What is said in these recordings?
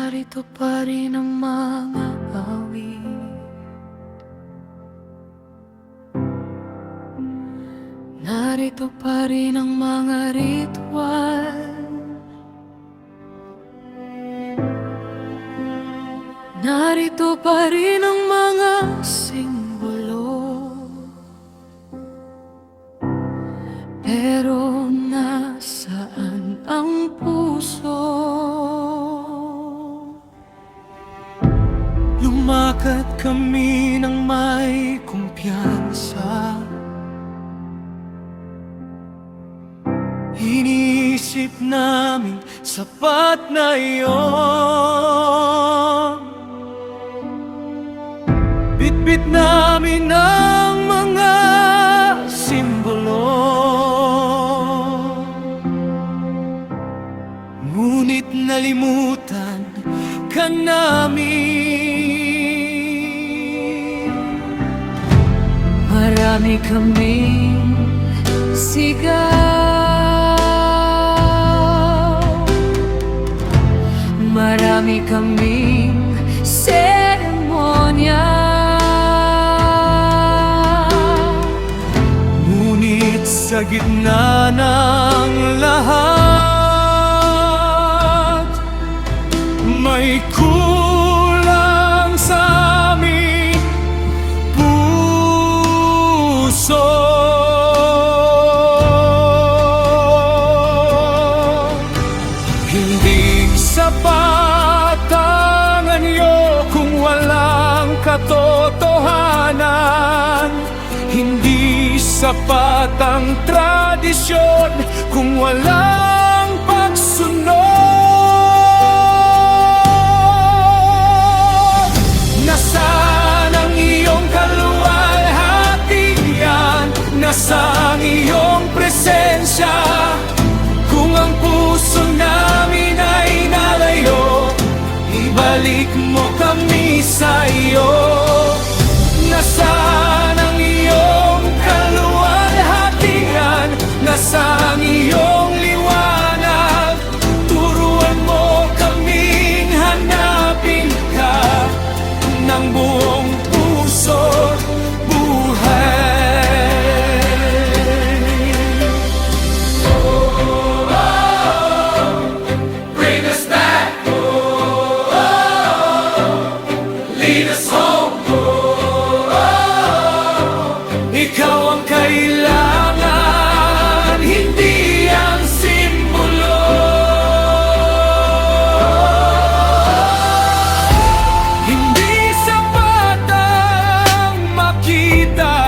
Narito pa rin ang mga awit, narito pa rin ang mga ritual, narito pa rin ang mga simbolo. Pero nasaan ang puso? Lumakad kami ng may kumpiyansa, iniisip namin sapat na iyon. Bitbit namin ang mga simbolo, ngunit nalimutan ka namin. Marami kaming sigaw, marami kaming seremonya, ngunit sa gitna ng lahat, may kulang sa aming puso. Hindi sapat ang anyo kung walang katotohanan. Hindi sapat ang tradisyon kung walang pagsunod. Nasaan ang iyong kaluwalhatian? Nasaan ang iyong presensya? Kung ang puso namin ay nalayo, ibalik mo kami sa iyo. Nasaan ang iyong kaluwalhatian? Nasaan ang iyong liwanag? Turuan mo kaming hanapin ka ng buong puso't buhay. Bring us back, lead us home. Ikaw ang kailangan, hindi ang simbolo. Hindi sapat ang makita,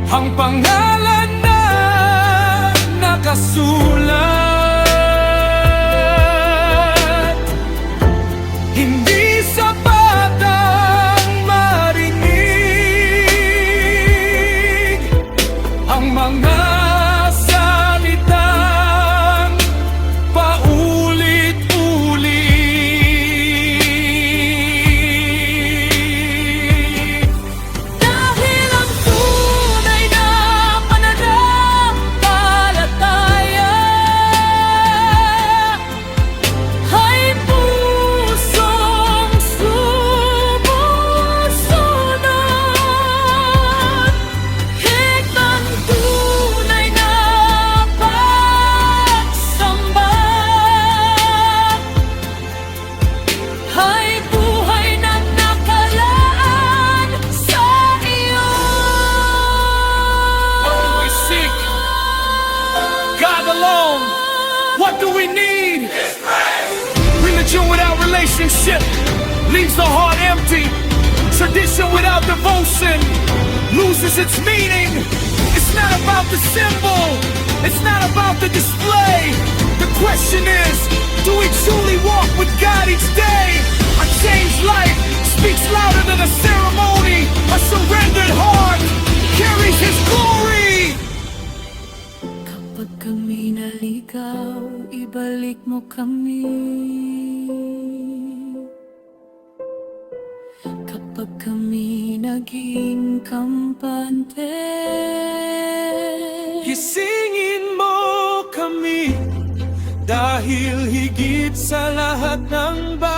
ang pangalan na nakasulat. Hindi sapat ang marinig, ang mga salitang paulit-ulit. dahil ang tunay na pananampalataya ay pusong sumusunod. Higlang tunay na pagsamba ay buhay na nakalaan sa iyo. What do we seek? God alone. What do we need? Religion without relationship leaves the heart empty. Tradition without devotion loses its meaning. It's not about the symbol, it's not about the display. The question is, do we truly walk with God each day? A changed life speaks louder than a ceremony. A surrendered heart carries His glory. Kapag kami naligaw, ibalik mo kami. Kapag kami naging kampante, Gisingin mo kami dahil Dahil higit sa lahat ng bagay